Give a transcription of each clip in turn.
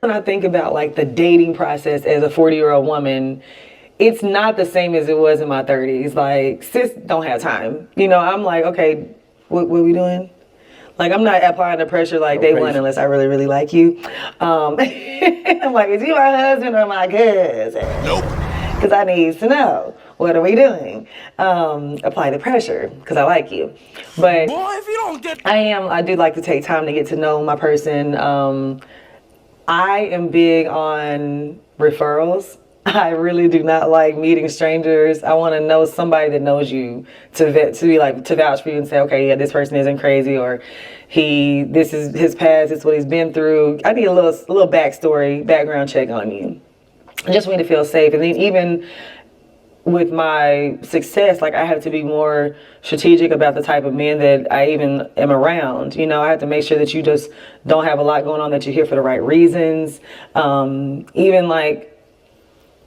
When I think about like the dating process as a 40-year-old woman, it's not the same as it was in my 30s. Like, sis don't have time. I'm like, okay, what are we doing? Like, I'm not applying the pressure like day one unless I really, really like you. I'm like, is you my husband or my cousin? Nope. Because I need to know, what are we doing? Apply the pressure because I like you. But boy, if you don't get, I do like to take time to get to know my person. I am big on referrals. I really do not like meeting strangers. I want to know somebody that knows you to vouch for you and say, okay, yeah, this person isn't crazy, or this is his past, this is what he's been through. I need a little background check on you. I just want me to feel safe. And then even with my success, like, I have to be more strategic about the type of men that I even am around. I have to make sure that you just don't have a lot going on, that you're here for the right reasons. Even like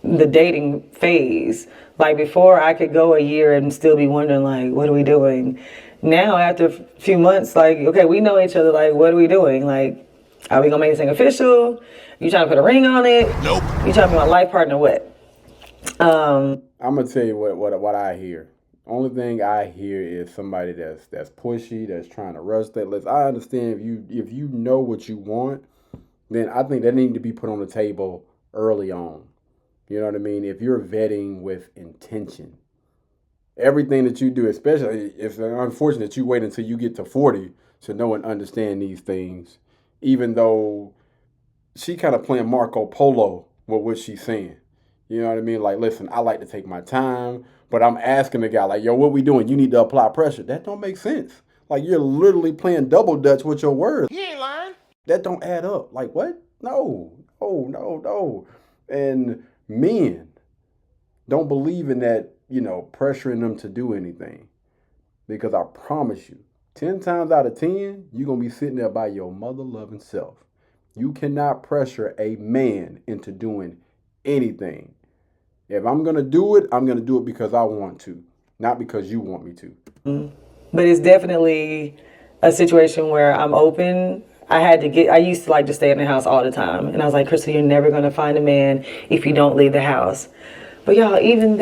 the dating phase, like before I could go a year and still be wondering, like, what are we doing? Now after a few months, like, okay, we know each other, like, what are we doing? Like, are we gonna make this thing official? You trying to put a ring on it? Nope. You trying to be my life partner? What? I'm gonna tell you what I hear. Only thing I hear is somebody that's pushy, that's trying to rush that list. I understand if you know what you want, then I think that needs to be put on the table early on. You know what I mean? If you're vetting with intention, everything that you do, especially if it's unfortunate that you wait until you get to 40 to know and understand these things, even though she kind of playing Marco Polo with what she's saying. You know what I mean? Like, listen, I like to take my time, but I'm asking the guy, like, yo, what we doing? You need to apply pressure. That don't make sense. Like, you're literally playing double dutch with your words. He ain't lying. That don't add up. Like, what? No. No. And men don't believe in that, pressuring them to do anything. Because I promise you, 10 times out of 10, you're going to be sitting there by your mother-loving self. You cannot pressure a man into doing anything. If I'm going to do it, I'm going to do it because I want to, not because you want me to. But it's definitely a situation where I'm open. I used to like to stay in the house all the time. And I was like, Crystal, you're never going to find a man if you don't leave the house. But y'all, even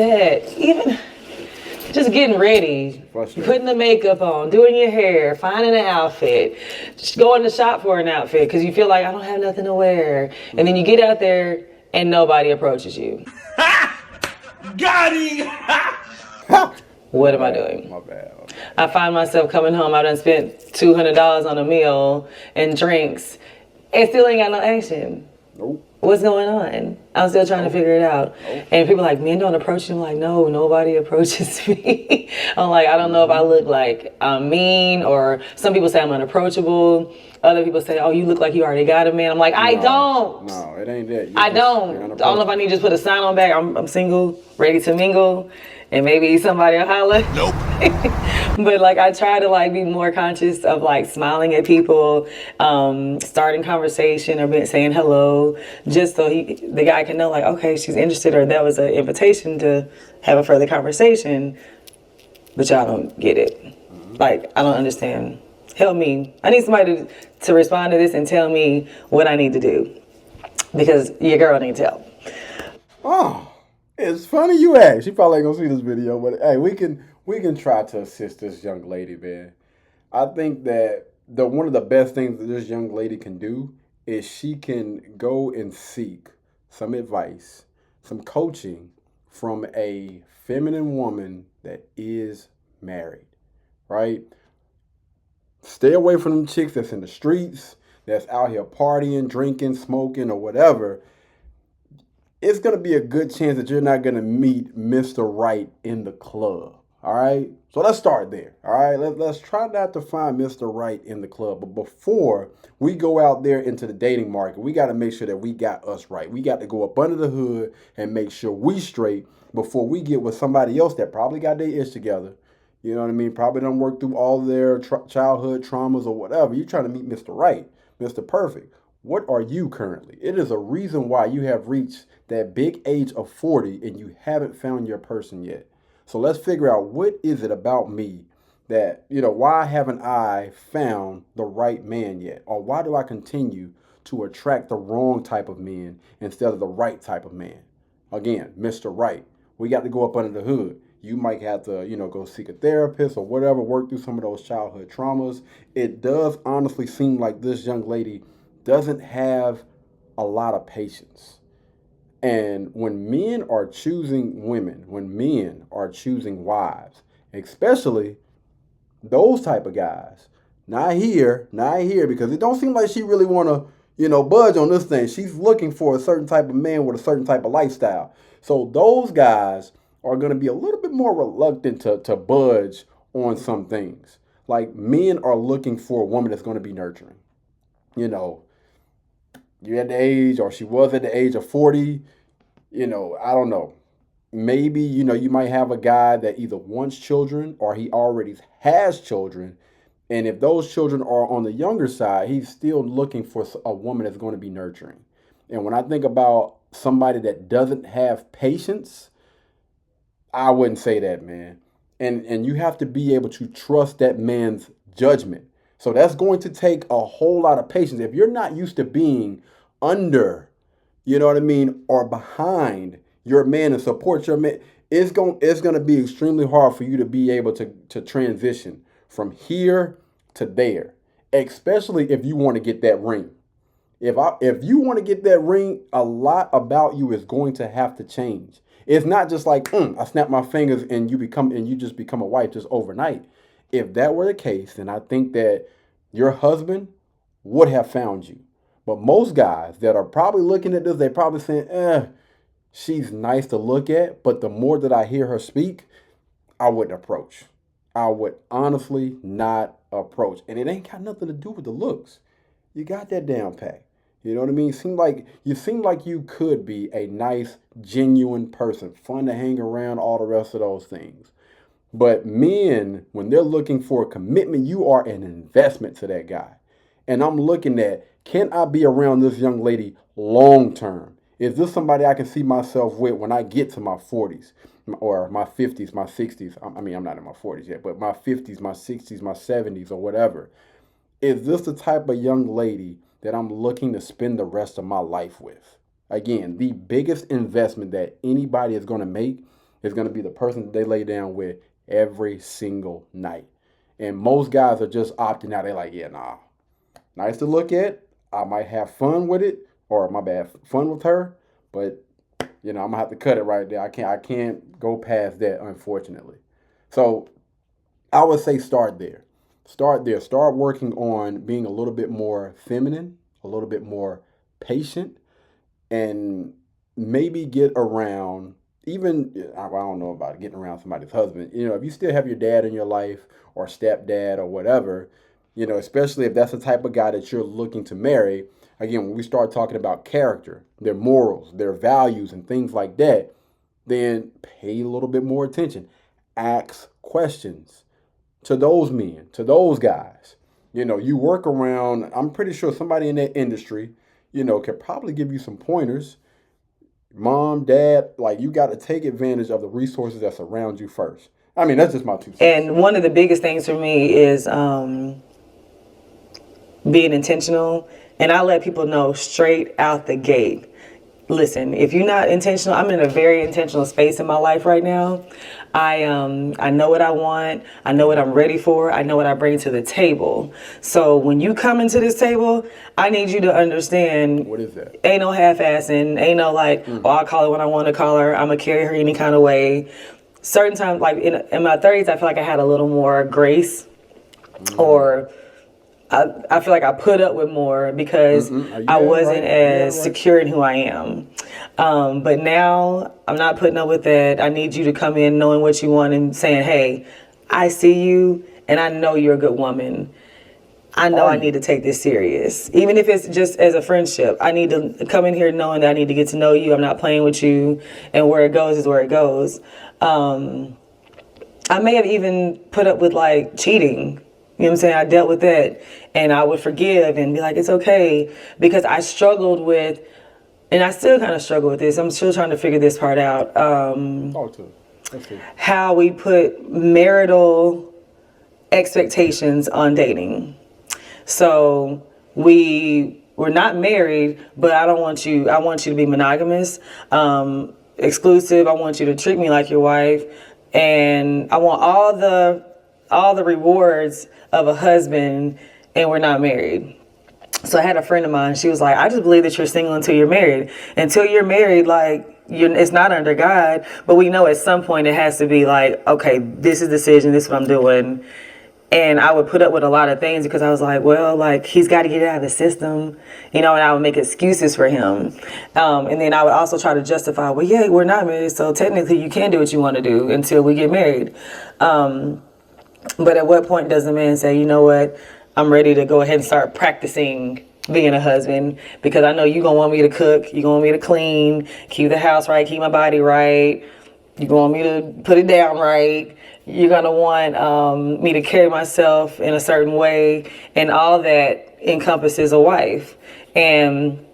just getting ready, putting the makeup on, doing your hair, finding an outfit, just going to shop for an outfit because you feel like I don't have nothing to wear. And then you get out there and nobody approaches you. Got him! What am I doing? My bad. I find myself coming home, I done spent $200 on a meal and drinks and still ain't got no action. Nope. What's going on? I'm still trying to figure it out. And people are like, men don't approach you. I'm like, no, nobody approaches me. I'm like, I don't know if I look like I'm mean, or some people say I'm unapproachable. Other people say, oh, you look like you already got a man. I'm like, I don't. No, it ain't that. I don't. I don't know if I need to just put a sign on back. I'm single, ready to mingle. And maybe somebody will holler. Nope. But like, I try to like be more conscious of like smiling at people, starting conversation or saying hello, just so the guy can know like, okay, she's interested, or that was an invitation to have a further conversation. But y'all don't get it. Like, I don't understand. Help me. I need somebody to respond to this and tell me what I need to do, because your girl needs help. Oh. It's funny you ask. She probably ain't gonna see this video, but hey, we can try to assist this young lady, man. I think that one of the best things that this young lady can do is she can go and seek some advice, some coaching from a feminine woman that is married, right? Stay away from them chicks that's in the streets, that's out here partying, drinking, smoking, or whatever. It's going to be a good chance that you're not going to meet Mr. Right in the club, all right? So let's start there, all right? Let's try not to find Mr. Right in the club. But before we go out there into the dating market, we got to make sure that we got us right. We got to go up under the hood and make sure we straight before we get with somebody else that probably got their ish together. You know what I mean? Probably don't work through all their childhood traumas or whatever. You're trying to meet Mr. Right, Mr. Perfect. What are you currently? It is a reason why you have reached that big age of 40 and you haven't found your person yet. So let's figure out, what is it about me that, why haven't I found the right man yet? Or why do I continue to attract the wrong type of men instead of the right type of man. Again, Mr. Right. We got to go up under the hood. You might have to, go seek a therapist or whatever, work through some of those childhood traumas. It does honestly seem like this young lady doesn't have a lot of patience. And when men are choosing women, when men are choosing wives, especially those type of guys, not here, because it don't seem like she really want to, budge on this thing. She's looking for a certain type of man with a certain type of lifestyle. So those guys are going to be a little bit more reluctant to budge on some things. Like, men are looking for a woman that's going to be nurturing. You're at the age, or she was at the age of 40, I don't know. Maybe, you might have a guy that either wants children or he already has children. And if those children are on the younger side, he's still looking for a woman that's going to be nurturing. And when I think about somebody that doesn't have patience, I wouldn't say that, man. And you have to be able to trust that man's judgment. So that's going to take a whole lot of patience. If you're not used to being under, or behind your man and support your man, it's going to be extremely hard for you to be able to transition from here to there, especially if you want to get that ring. If you want to get that ring, a lot about you is going to have to change. It's not just like, I snap my fingers and you just become a wife just overnight. If that were the case, then I think that your husband would have found you. But most guys that are probably looking at this, they're probably saying, she's nice to look at, but the more that I hear her speak, I wouldn't approach. I would honestly not approach. And it ain't got nothing to do with the looks. You got that down pat. You know what I mean? You seem like you could be a nice, genuine person, fun to hang around, all the rest of those things. But men, when they're looking for a commitment, you are an investment to that guy. And I'm looking at, can I be around this young lady long term? Is this somebody I can see myself with when I get to my 40s or my 50s, my 60s? I mean, I'm not in my 40s yet, but my 50s, my 60s, my 70s or whatever. Is this the type of young lady that I'm looking to spend the rest of my life with? Again, the biggest investment that anybody is going to make is going to be the person that they lay down with every single night. And most guys are just opting out. They're like, yeah, nah. Nice to look at. I might have fun with it, or my bad, fun with her, but I'm gonna have to cut it right there. I can't go past that, unfortunately. So I would say start there. Start working on being a little bit more feminine, a little bit more patient, and maybe get around, even, I don't know about getting around somebody's husband. If you still have your dad in your life or stepdad or whatever, especially if that's the type of guy that you're looking to marry. Again, when we start talking about character, their morals, their values, and things like that, then pay a little bit more attention. Ask questions to those men, to those guys. You work around, I'm pretty sure somebody in that industry, could probably give you some pointers. Mom, dad, like, you got to take advantage of the resources that surround you first. I mean, that's just my 2 cents. And one of the biggest things for me is being intentional. And I let people know straight out the gate. Listen, if you're not intentional, I'm in a very intentional space in my life right now. I know what I want. I know what I'm ready for. I know what I bring to the table. So when you come into this table, I need you to understand. What is that? Ain't no half-assing. Ain't no like, I'll call her when I want to call her. I'm going to carry her any kind of way. Certain times, like in my 30s, I feel like I had a little more grace, or I feel like I put up with more because I wasn't as secure in who I am. But now I'm not putting up with that. I need you to come in knowing what you want and saying, hey, I see you and I know you're a good woman. I know I need to take this serious. Even if it's just as a friendship, I need to come in here knowing that I need to get to know you. I'm not playing with you, and where it goes is where it goes. I may have even put up with like cheating. You know what I'm saying? I dealt with that, and I would forgive and be like, it's okay, because I struggled with, and I still kind of struggle with this. I'm still trying to figure this part out. How we put marital expectations on dating. So we we're not married, but I want you to be monogamous, exclusive. I want you to treat me like your wife, and I want all the rewards of a husband, and we're not married. So I had a friend of mine, she was like, I just believe that you're single until you're married. Until you're married, like, it's not under God, but we know at some point it has to be like, okay, this is the decision, this is what I'm doing. And I would put up with a lot of things because I was like, well, like, he's got to get it out of the system, and I would make excuses for him. And then I would also try to justify, well, yeah, we're not married, so technically you can do what you want to do until we get married. But at what point does a man say, you know what, I'm ready to go ahead and start practicing being a husband, because I know you're going to want me to cook, you're going to want me to clean, keep the house right, keep my body right, you're going to want me to put it down right, you're going to want me to carry myself in a certain way, and all that encompasses a wife. And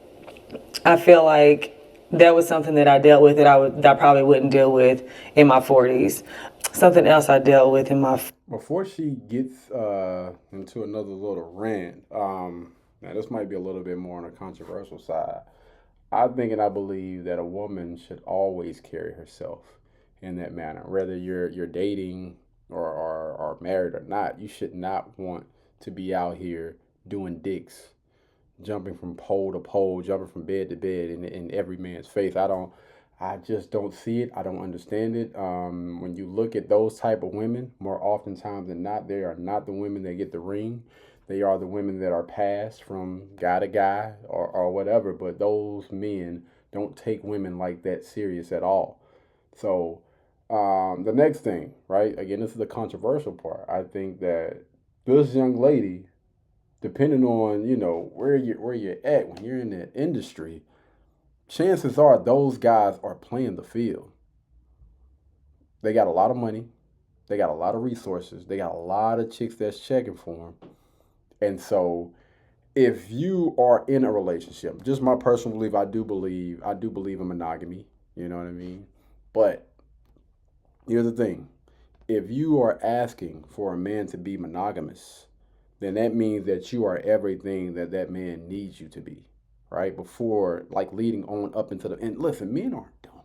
I feel like that was something that I dealt with that I probably wouldn't deal with in my 40s. Something else I dealt with in my... Before she gets into another little rant, now this might be a little bit more on the controversial side. I think and I believe that a woman should always carry herself in that manner. Whether you're dating or married or not, you should not want to be out here doing dicks, jumping from pole to pole, jumping from bed to bed in every man's face. I just don't see it. I don't understand it. When you look at those type of women, more oftentimes than not, they are not the women that get the ring. They are the women that are passed from guy to guy or whatever. But those men don't take women like that serious at all. So the next thing, right? Again, this is the controversial part. I think that this young lady, depending on where you're at when you're in that industry, chances are those guys are playing the field. They got a lot of money. They got a lot of resources. They got a lot of chicks that's checking for them. And so if you are in a relationship, just my personal belief, I do believe in monogamy. You know what I mean? But here's the thing. If you are asking for a man to be monogamous, then that means that you are everything that man needs you to be. Right? Before, like, leading on up into the... And listen, men aren't dumb.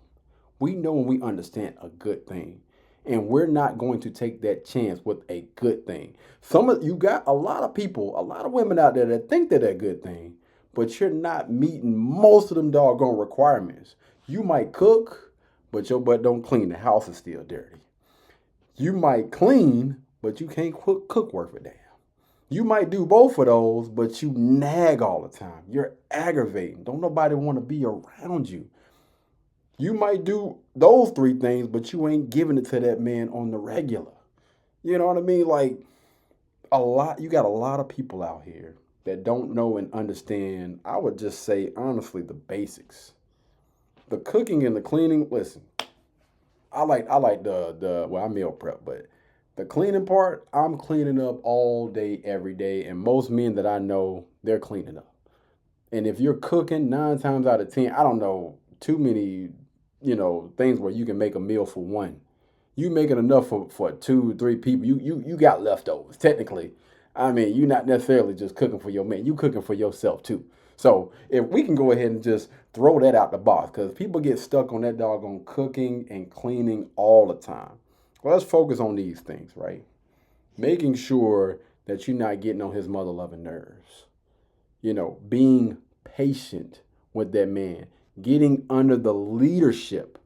We know and we understand a good thing. And we're not going to take that chance with a good thing. You got a lot of people, a lot of women out there that think they're that good thing, but you're not meeting most of them doggone requirements. You might cook, but your butt don't clean. The house is still dirty. You might clean, but you can't cook worth a damn. You might do both of those, but you nag all the time. You're aggravating. Don't nobody want to be around you. You might do those three things, but you ain't giving it to that man on the regular. You know what I mean? Like, you got a lot of people out here that don't know and understand, I would just say, honestly, the basics. The cooking and the cleaning, listen, I like well, I meal prep, but the cleaning part, I'm cleaning up all day, every day. And most men that I know, they're cleaning up. And if you're cooking, 9 times out of 10, I don't know too many, things where you can make a meal for one. You making enough for 2, 3 people. You got leftovers. Technically, I mean, you're not necessarily just cooking for your man. You cooking for yourself too. So if we can go ahead and just throw that out the box, because people get stuck on that doggone cooking and cleaning all the time. Well, let's focus on these things, right? Making sure that you're not getting on his mother-loving nerves. Being patient with that man. Getting under the leadership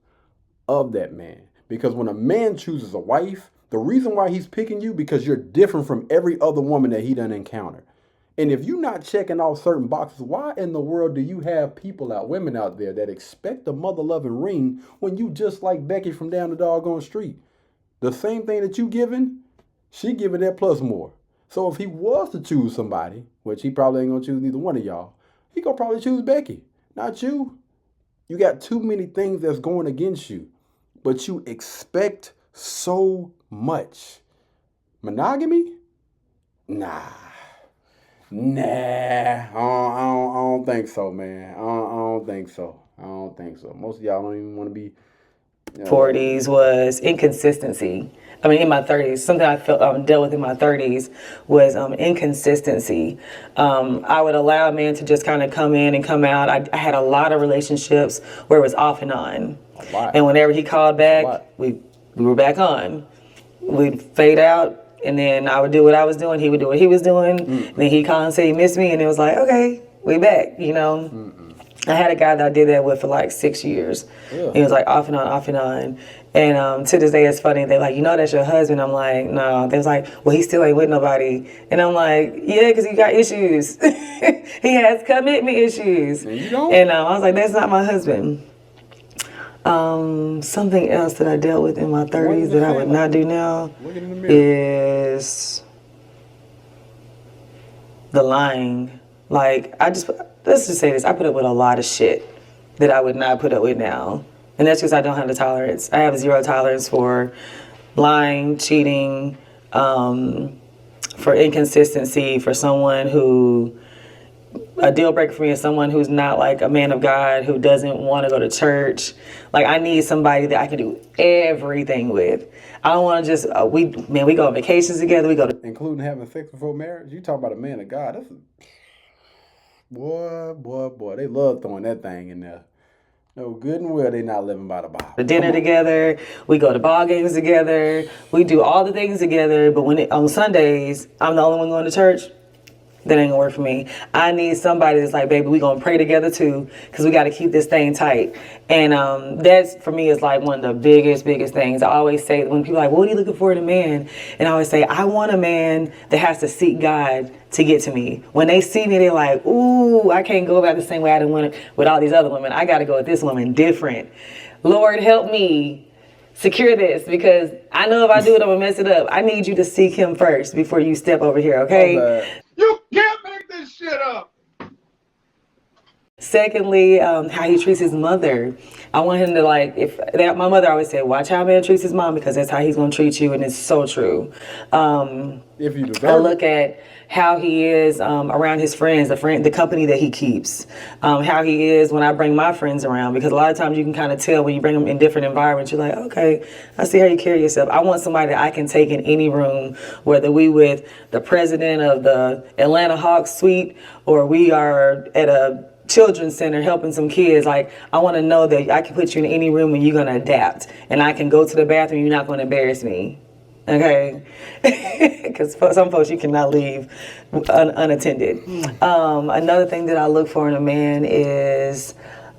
of that man. Because when a man chooses a wife, the reason why he's picking you, because you're different from every other woman that he done encountered. And if you're not checking off certain boxes, why in the world do you have women out there that expect a mother-loving ring when you just like Becky from down the doggone street? The same thing that you giving, she giving that plus more. So if he was to choose somebody, which he probably ain't gonna choose neither one of y'all, he gonna probably choose Becky, not you. You got too many things that's going against you, but you expect so much. Monogamy? Nah. I don't think so, man. I don't think so. Most of y'all don't even want to be 40s was inconsistency. I mean, in my 30s, something I felt dealt with in my 30s was inconsistency. I would allow a man to just kind of come in and come out. I had a lot of relationships where it was off and on. And whenever he called back, we were back on. We'd fade out, and then I would do what I was doing. He would do what he was doing. And then he'd call and say he missed me, and it was like, okay, we back, you know. I had a guy that I did that with for like 6 years. He was like off and on, off and on. And to this day, it's funny. They're like, you know, that's your husband. I'm like, no. They was like, well, he still ain't with nobody. And I'm like, yeah, because he got issues. He has commitment issues. And I was like, that's not my husband. Something else that I dealt with in my 30s that I would not do now is the lying. Like, let's just say this, I put up with a lot of shit that I would not put up with now. And that's because I don't have the tolerance. I have 0 tolerance for lying, cheating, for inconsistency, for someone who, a deal breaker for me is someone who's not like a man of God, who doesn't want to go to church. Like, I need somebody that I can do everything with. I don't want to just, we go on vacations together, we go to... Including having sex before marriage? You talk about a man of God, that's boy, they love throwing that thing in there. No, good and well, they not living by the Bible. Dinner together, we go to ball games together, we do all the things together, but on Sundays, I'm the only one going to church. That ain't gonna work for me. I need somebody that's like, baby, we gonna pray together too, because we gotta keep this thing tight. And that's, for me, is like one of the biggest things. I always say, when people are like, well, what are you looking for in a man? And I always say, I want a man that has to seek God to get to me. When they see me, they're like, ooh, I can't go about the same way I done went with all these other women. I gotta go with this woman different. Lord, help me secure this, because I know if I do it, I'm gonna mess it up. I need you to seek him first before you step over here, okay? You can't make this shit up. Secondly, how he treats his mother. I want him to, like, my mother always said, watch how a man treats his mom, because that's how he's going to treat you, and it's so true. If you deserve I look at how he is around his friends, the company that he keeps, how he is when I bring my friends around, because a lot of times you can kind of tell when you bring them in different environments. You're like, okay, I see how you carry yourself. I want somebody that I can take in any room, whether we with the president of the Atlanta Hawks suite, or we are at a children's center helping some kids. Like, I want to know that I can put you in any room and you're going to adapt, and I can go to the bathroom, you're not going to embarrass me. Okay? Because some folks, you cannot leave unattended. Another thing that I look for in a man is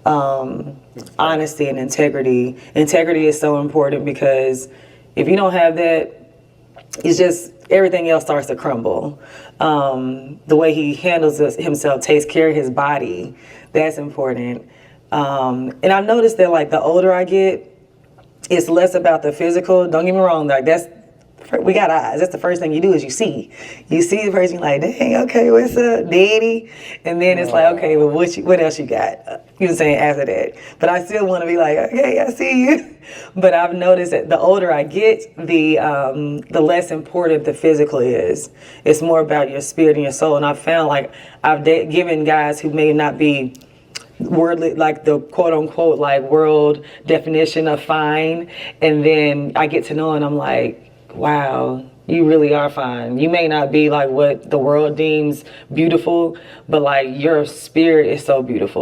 honesty and integrity. Integrity is so important, because if you don't have that, it's just, everything else starts to crumble. The way he handles himself, takes care of his body, that's important. And I've noticed that, like, the older I get, it's less about the physical. Don't get me wrong, like, we got eyes. That's the first thing you do, is you see the person, you're like, dang, okay, what's up, daddy? And then it's like, okay, well, what else you got? You know what I'm saying, after that. But I still want to be like, okay, I see you. But I've noticed that the older I get, the less important the physical is. It's more about your spirit and your soul. And I've found, like, I've given guys who may not be worldly, like the quote unquote, like, world definition of fine, and then I get to know, and I'm like, wow, you really are fine. You may not be like what the world deems beautiful, but like, your spirit is so beautiful.